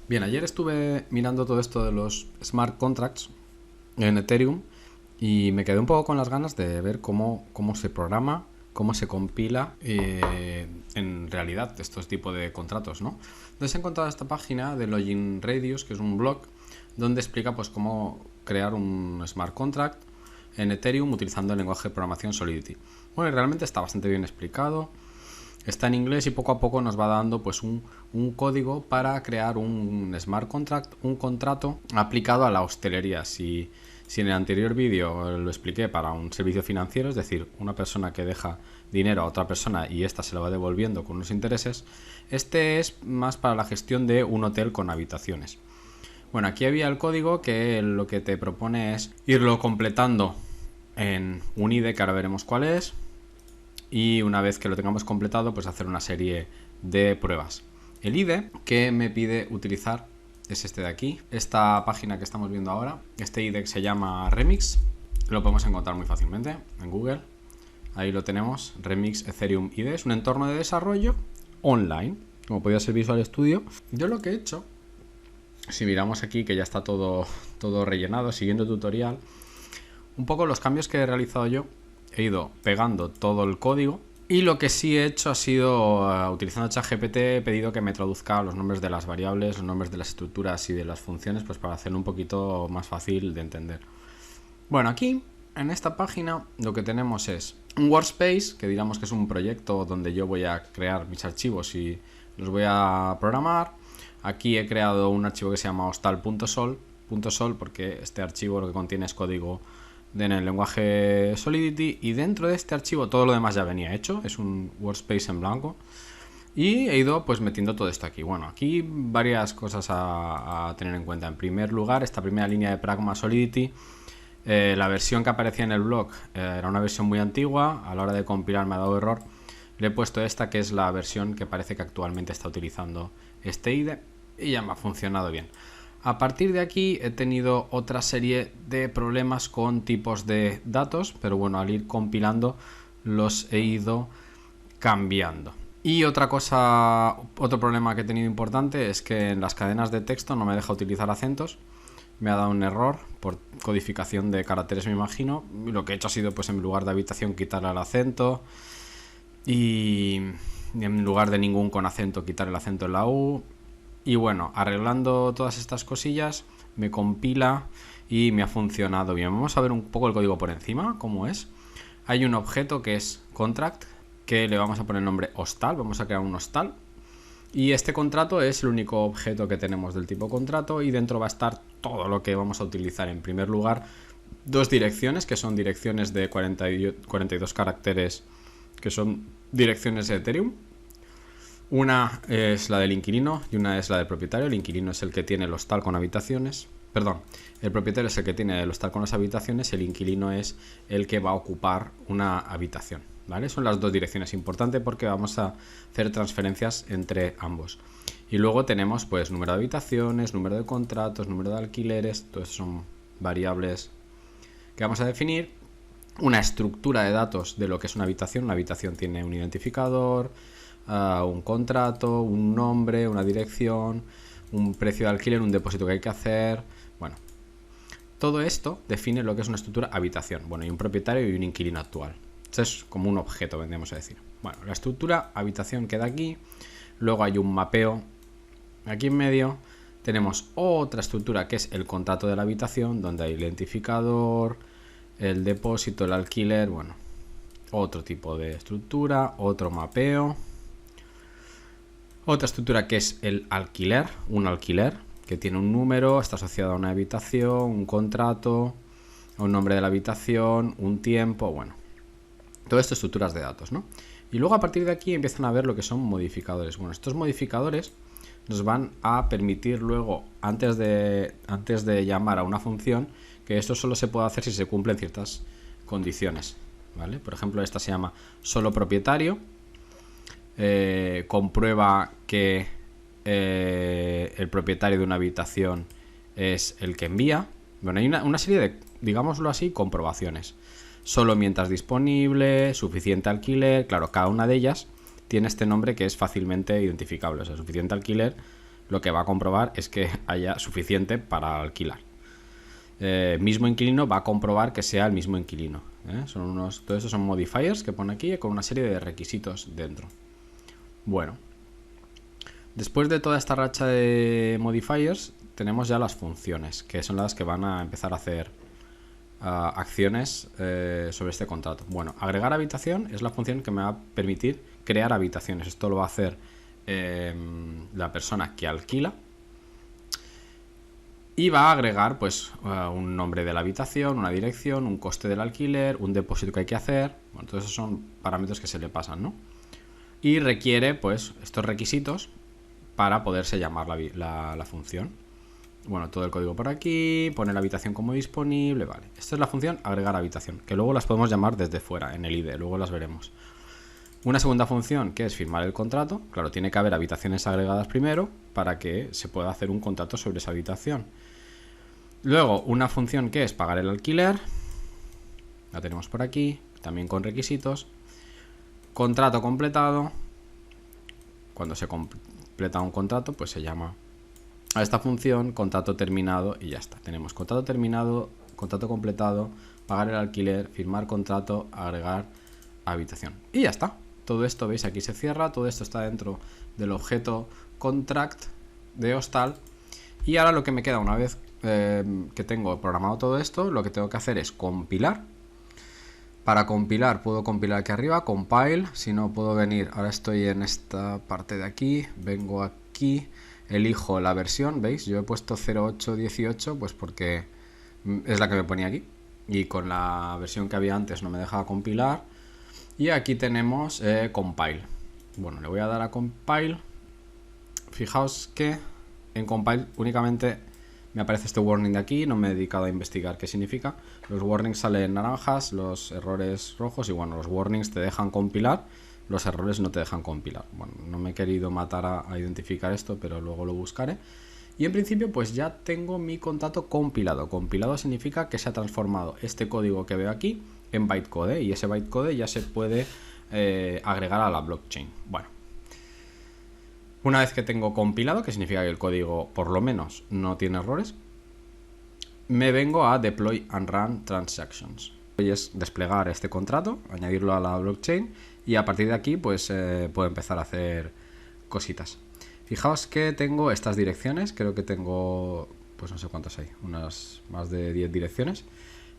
Bien, ayer estuve mirando todo esto de los smart contracts en Ethereum y me quedé un poco con las ganas de ver cómo se programa, cómo se compila en realidad estos tipos de contratos, ¿no? Entonces he encontrado esta página de Login Radius, que es un blog donde explica pues cómo crear un smart contract en Ethereum utilizando el lenguaje de programación Solidity. Bueno, y realmente está bastante bien explicado. Está en inglés y poco a poco nos va dando pues un código para crear un smart contract, un contrato aplicado a la hostelería. Si en el anterior vídeo lo expliqué para un servicio financiero, es decir, una persona que deja dinero a otra persona y ésta se lo va devolviendo con unos intereses, este es más para la gestión de un hotel con habitaciones. Bueno, aquí había el código que lo que te propone es irlo completando en un IDE, que ahora veremos cuál es. Y una vez que lo tengamos completado, pues hacer una serie de pruebas. El IDE que me pide utilizar es este de aquí, esta página que estamos viendo ahora. Este IDE se llama Remix, lo podemos encontrar muy fácilmente en Google. Ahí lo tenemos, Remix Ethereum IDE. Es un entorno de desarrollo online, como podía ser Visual Studio. Yo lo que he hecho, si miramos aquí que ya está todo rellenado, siguiendo el tutorial, un poco los cambios que he realizado yo, he ido pegando todo el código y lo que sí he hecho ha sido, utilizando ChatGPT, he pedido que me traduzca los nombres de las variables, los nombres de las estructuras y de las funciones, pues para hacerlo un poquito más fácil de entender. Bueno, aquí en esta página lo que tenemos es un workspace, que digamos que es un proyecto donde yo voy a crear mis archivos y los voy a programar. Aquí he creado un archivo que se llama hostal.sol porque este archivo lo que contiene es código en el lenguaje Solidity, y dentro de este archivo todo lo demás ya venía hecho, es un workspace en blanco, y he ido pues metiendo todo esto aquí. Bueno, aquí varias cosas a tener en cuenta. En primer lugar, esta primera línea de Pragma Solidity, la versión que aparecía en el blog era una versión muy antigua. A la hora de compilar me ha dado error. Le he puesto esta, que es la versión que parece que actualmente está utilizando este IDE, y ya me ha funcionado bien. A partir de aquí he tenido otra serie de problemas con tipos de datos, pero bueno, al ir compilando los he ido cambiando. Y otra cosa, otro problema que he tenido importante es que en las cadenas de texto no me deja utilizar acentos. Me ha dado un error por codificación de caracteres, me imagino. Lo que he hecho ha sido, pues en lugar de habitación, quitarle el acento, y en lugar de ningún con acento, quitar el acento en la U. Y bueno, arreglando todas estas cosillas, me compila y me ha funcionado bien. Vamos a ver un poco el código por encima, cómo es. Hay un objeto que es contract, que le vamos a poner el nombre hostal. Vamos a crear un hostal. Y este contrato es el único objeto que tenemos del tipo contrato, y dentro va a estar todo lo que vamos a utilizar. En primer lugar, dos direcciones, que son direcciones de 42 caracteres, que son direcciones de Ethereum. Una es la del inquilino y una es la del propietario. El inquilino es el que tiene el hostal con habitaciones. Perdón, el propietario es el que tiene el hostal con las habitaciones. El inquilino es el que va a ocupar una habitación, ¿vale? Son las dos direcciones importantes porque vamos a hacer transferencias entre ambos. Y luego tenemos pues número de habitaciones, número de contratos, número de alquileres. Todo eso son variables que vamos a definir. Una estructura de datos de lo que es una habitación. Una habitación tiene un identificador, un contrato, un nombre, una dirección, un precio de alquiler, un depósito que hay que hacer. Bueno, todo esto define lo que es una estructura habitación. Bueno, y un propietario y un inquilino actual. Esto es como un objeto, vendríamos a decir. Bueno, la estructura habitación queda aquí. Luego hay un mapeo aquí en medio. Tenemos otra estructura que es el contrato de la habitación, donde hay el identificador, el depósito, el alquiler. Bueno, otro tipo de estructura, otro mapeo. Otra estructura que es el alquiler, un alquiler que tiene un número, está asociado a una habitación, un contrato, un nombre de la habitación, un tiempo, bueno. Todo esto estructuras de datos, ¿no? Y luego a partir de aquí empiezan a ver lo que son modificadores. Bueno, estos modificadores nos van a permitir luego, antes de llamar a una función, que esto solo se puede hacer si se cumplen ciertas condiciones, ¿vale? Por ejemplo, esta se llama solo propietario. Comprueba que el propietario de una habitación es el que envía. Bueno, hay una serie de, digámoslo así, comprobaciones. Solo mientras disponible, suficiente alquiler. Claro, cada una de ellas tiene este nombre que es fácilmente identificable. O sea, suficiente alquiler lo que va a comprobar es que haya suficiente para alquilar. Mismo inquilino va a comprobar que sea el mismo inquilino. Todo eso son modifiers que pone aquí con una serie de requisitos dentro. Bueno, después de toda esta racha de modifiers tenemos ya las funciones, que son las que van a empezar a hacer acciones sobre este contrato. Bueno, agregar habitación es la función que me va a permitir crear habitaciones. Esto lo va a hacer la persona que alquila. Y va a agregar pues un nombre de la habitación, una dirección, un coste del alquiler, un depósito que hay que hacer. Bueno, todos esos son parámetros que se le pasan, ¿no? Y requiere pues estos requisitos para poderse llamar la función. Bueno, todo el código por aquí, poner la habitación como disponible, vale. Esta es la función agregar habitación, que luego las podemos llamar desde fuera, en el IDE, luego las veremos. Una segunda función que es firmar el contrato. Claro, tiene que haber habitaciones agregadas primero para que se pueda hacer un contrato sobre esa habitación. Luego, una función que es pagar el alquiler. La tenemos por aquí, también con requisitos. Contrato completado. Cuando se completa un contrato, pues se llama a esta función contrato terminado y ya está. Tenemos contrato terminado, contrato completado, pagar el alquiler, firmar contrato, agregar habitación. Y ya está. Todo esto, veis, aquí se cierra. Todo esto está dentro del objeto contract de Hostal. Y ahora lo que me queda una vez que tengo programado todo esto, lo que tengo que hacer es compilar. Para compilar, puedo compilar aquí arriba, compile. Si no, puedo venir, ahora estoy en esta parte de aquí, vengo aquí, elijo la versión, ¿veis? Yo he puesto 0818, pues porque es la que me ponía aquí. Y con la versión que había antes no me dejaba compilar. Y aquí tenemos compile. Bueno, le voy a dar a compile. Fijaos que en compile únicamente me aparece este warning de aquí. No me he dedicado a investigar qué significa. Los warnings salen naranjas, los errores rojos. Y bueno, los warnings te dejan compilar, los errores no te dejan compilar. Bueno, no me he querido matar a identificar esto, pero luego lo buscaré. Y en principio pues ya tengo mi contrato compilado. Compilado significa que se ha transformado este código que veo aquí en bytecode, y ese bytecode ya se puede agregar a la blockchain. Bueno, una vez que tengo compilado, que significa que el código por lo menos no tiene errores, me vengo a deploy and run transactions. Y es desplegar este contrato, añadirlo a la blockchain, y a partir de aquí pues puedo empezar a hacer cositas. Fijaos que tengo estas direcciones, creo que tengo, pues no sé cuántas hay, unas más de 10 direcciones.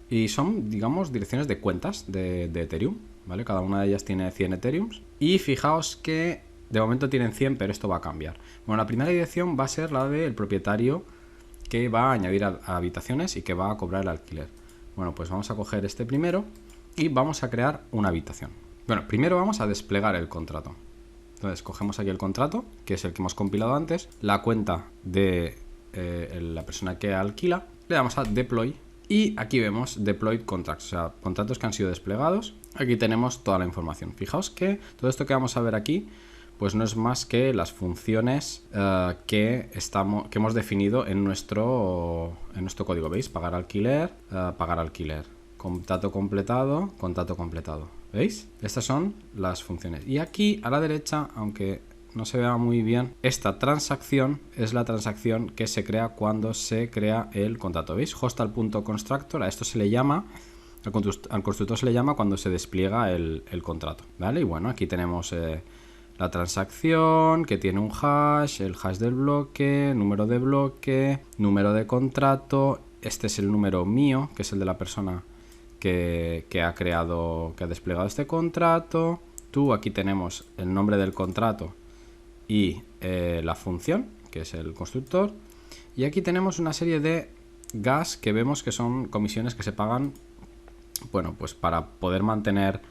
Y son, digamos, direcciones de cuentas de Ethereum, ¿vale? Cada una de ellas tiene 100 Ethereums. Y fijaos que de momento tienen 100, pero esto va a cambiar. Bueno, la primera dirección va a ser la del propietario que va a añadir a habitaciones y que va a cobrar el alquiler. Bueno, pues vamos a coger este primero y vamos a crear una habitación. Bueno, primero vamos a desplegar el contrato. Entonces cogemos aquí el contrato, que es el que hemos compilado antes, la cuenta de la persona que alquila, le damos a deploy. Y aquí vemos deployed contracts, o sea, contratos que han sido desplegados. Aquí tenemos toda la información. Fijaos que todo esto que vamos a ver aquí, pues no es más que las funciones que hemos definido en nuestro código. ¿Veis? Pagar alquiler, pagar alquiler. Contrato completado, contrato completado. ¿Veis? Estas son las funciones. Y aquí a la derecha, aunque no se vea muy bien, esta transacción es la transacción que se crea cuando se crea el contrato. ¿Veis? Hostal.constructor, a esto se le llama, al constructor se le llama cuando se despliega el contrato, ¿vale? Y bueno, aquí tenemos la transacción que tiene un hash, el hash del bloque, número de contrato. Este es el número mío, que es el de la persona que ha desplegado este contrato. Aquí tenemos el nombre del contrato y la función, que es el constructor. Y aquí tenemos una serie de gas que vemos que son comisiones que se pagan. Bueno, pues para poder mantener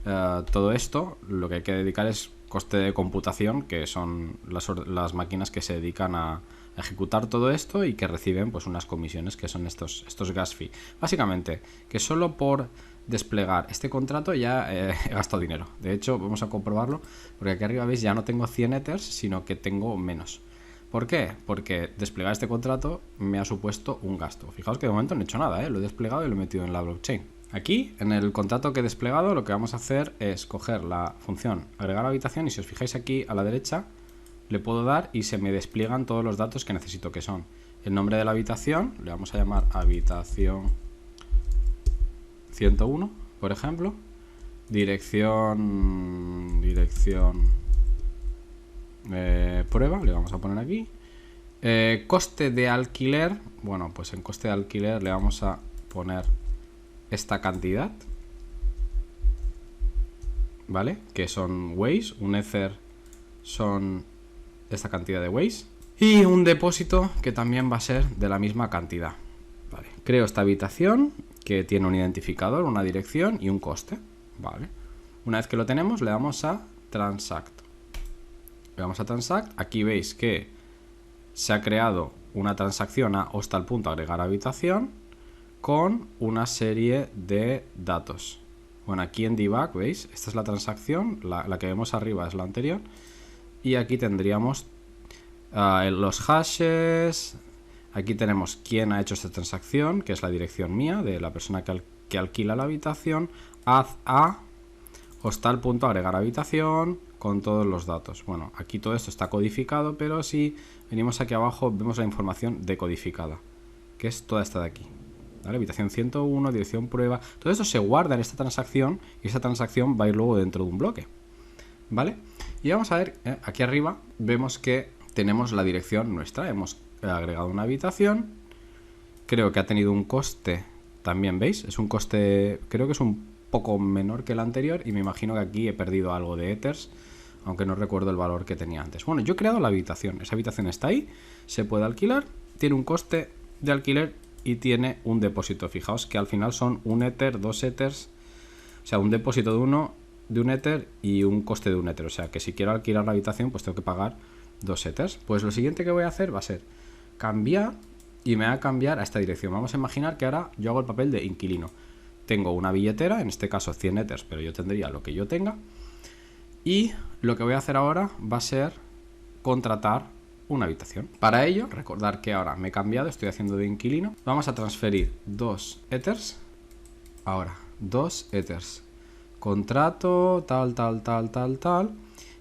todo esto, lo que hay que dedicar es coste de computación, que son las máquinas que se dedican a ejecutar todo esto y que reciben pues unas comisiones que son estos gas fee. Básicamente, que solo por desplegar este contrato ya he gastado dinero. De hecho, vamos a comprobarlo, porque aquí arriba veis ya no tengo 100 Ethers, sino que tengo menos. ¿Por qué? Porque desplegar este contrato me ha supuesto un gasto. Fijaos que de momento no he hecho nada, lo he desplegado y lo he metido en la blockchain. Aquí, en el contrato que he desplegado, lo que vamos a hacer es coger la función agregar habitación, y si os fijáis aquí a la derecha, le puedo dar y se me despliegan todos los datos que necesito, que son el nombre de la habitación, le vamos a llamar habitación 101, por ejemplo, dirección prueba, le vamos a poner aquí, coste de alquiler, bueno, pues en coste de alquiler le vamos a poner esta cantidad, ¿vale? Que son Ways, un Ether son esta cantidad de Ways, y un depósito que también va a ser de la misma cantidad, ¿vale? Creo esta habitación que tiene un identificador, una dirección y un coste, ¿vale? Una vez que lo tenemos, le damos a Transact. Le damos a Transact. Aquí veis que se ha creado una transacción a hostal punto agregar habitación con una serie de datos. Bueno, aquí en debug, ¿veis? Esta es la transacción, la que vemos arriba es la anterior. Y aquí tendríamos los hashes. Aquí tenemos quién ha hecho esta transacción, que es la dirección mía, de la persona que alquila la habitación. Haz a hostal punto agregar habitación con todos los datos. Bueno, aquí todo esto está codificado, pero si venimos aquí abajo vemos la información decodificada, que es toda esta de aquí, ¿vale? Habitación 101, dirección prueba. Todo esto se guarda en esta transacción y esta transacción va a ir luego dentro de un bloque, ¿vale? Y vamos a ver, aquí arriba vemos que tenemos la dirección nuestra. Hemos agregado una habitación. Creo que ha tenido un coste también, ¿veis? Es un coste, creo que es un poco menor que el anterior y me imagino que aquí he perdido algo de Ethers, aunque no recuerdo el valor que tenía antes. Bueno, yo he creado la habitación. Esa habitación está ahí, se puede alquilar, tiene un coste de alquiler y tiene un depósito. Fijaos que al final son un Ether, 2 Ethers, o sea, un depósito de un Ether y un coste de un Ether. O sea, que si quiero alquilar la habitación, pues tengo que pagar 2 Ethers. Pues lo siguiente que voy a hacer va a ser cambiar y me va a cambiar a esta dirección. Vamos a imaginar que ahora yo hago el papel de inquilino. Tengo una billetera, en este caso 100 Ethers, pero yo tendría lo que yo tenga. Y lo que voy a hacer ahora va a ser contratar una habitación. Para ello, recordar que ahora me he cambiado, estoy haciendo de inquilino. Vamos a transferir 2 Ethers. Ahora, 2 Ethers. Contrato, tal.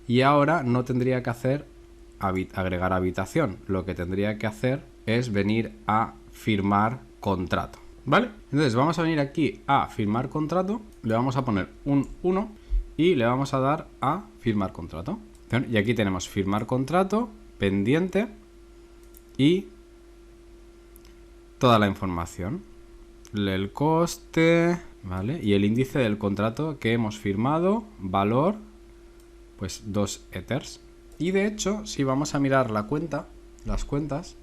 Y ahora no tendría que hacer agregar habitación. Lo que tendría que hacer es venir a firmar contrato, ¿vale? Entonces vamos a venir aquí a firmar contrato. Le vamos a poner un 1 y le vamos a dar a firmar contrato. Y aquí tenemos firmar contrato, pendiente y toda la información. El coste, ¿vale? Y el índice del contrato que hemos firmado, valor, pues 2 Ethers. Y de hecho, si vamos a mirar la cuenta, las cuentas,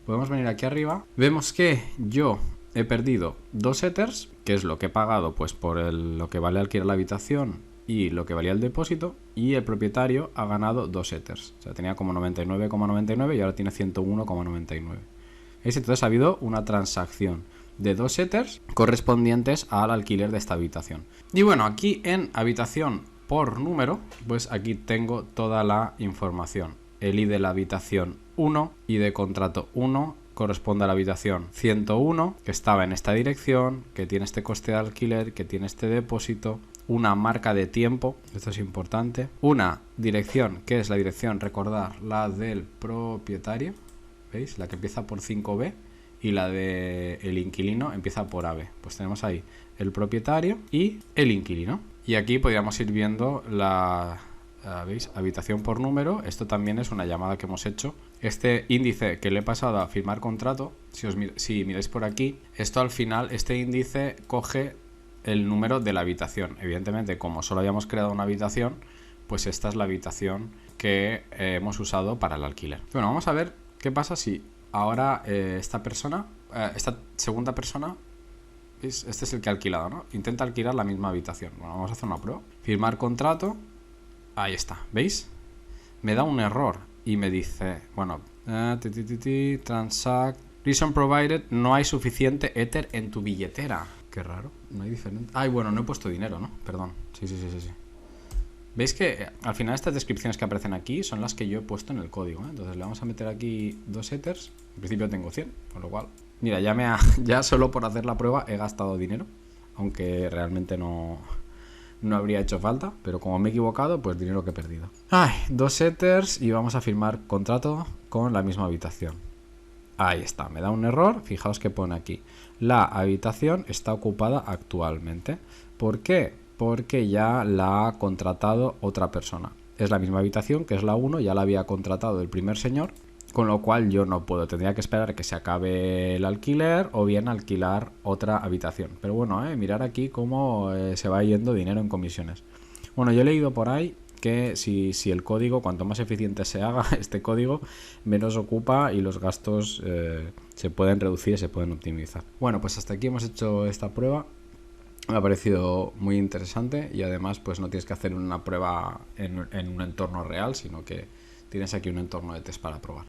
podemos venir aquí arriba. Vemos que yo he perdido 2 Ethers, que es lo que he pagado pues por lo que vale alquilar la habitación y lo que valía el depósito, y el propietario ha ganado 2 Ethers. O sea, tenía como 99,99 y ahora tiene 101,99. ¿Veis? Entonces ha habido una transacción de 2 Ethers correspondientes al alquiler de esta habitación. Y bueno, aquí en habitación por número, pues aquí tengo toda la información. El ID de la habitación 1, ID de contrato 1, corresponde a la habitación 101, que estaba en esta dirección, que tiene este coste de alquiler, que tiene este depósito, una marca de tiempo, esto es importante, una dirección, que es la dirección, recordar, la del propietario, ¿veis? La que empieza por 5B y la del inquilino empieza por AB. Pues tenemos ahí el propietario y el inquilino. Y aquí podríamos ir viendo la, ¿veis? Habitación por número. Esto también es una llamada que hemos hecho. Este índice que le he pasado a firmar contrato, si miráis por aquí, esto al final, este índice coge el número de la habitación. Evidentemente, como solo habíamos creado una habitación, pues esta es la habitación que hemos usado para el alquiler. Bueno, vamos a ver qué pasa si ahora esta segunda persona, ¿veis? Este es el que ha alquilado, ¿no? Intenta alquilar la misma habitación. Bueno, vamos a hacer una prueba. Firmar contrato. Ahí está, ¿veis? Me da un error y me dice, bueno, transact, reason provided, no hay suficiente Ether en tu billetera. Qué raro, no hay diferente. Ay, bueno, no he puesto dinero, ¿no? Perdón. Sí. ¿Veis que al final estas descripciones que aparecen aquí son las que yo he puesto en el código, ¿eh? Entonces le vamos a meter aquí 2 Ethers. En principio tengo 100, con lo cual, mira, ya solo por hacer la prueba he gastado dinero, aunque realmente no no habría hecho falta, pero como me he equivocado, pues dinero que he perdido. Ay, 2 Ethers y vamos a firmar contrato con la misma habitación. Ahí está, me da un error. Fijaos que pone aquí: la habitación está ocupada actualmente. ¿Por qué? Porque ya la ha contratado otra persona. Es la misma habitación, que es la 1, ya la había contratado el primer señor, con lo cual yo no puedo. Tendría que esperar a que se acabe el alquiler o bien alquilar otra habitación. Pero bueno, mirar aquí cómo se va yendo dinero en comisiones. Bueno, yo he leído por ahí que si el código, cuanto más eficiente se haga este código, menos ocupa y los gastos se pueden reducir y se pueden optimizar. Bueno, pues hasta aquí hemos hecho esta prueba. Me ha parecido muy interesante y además pues no tienes que hacer una prueba en un entorno real, sino que tienes aquí un entorno de test para probar.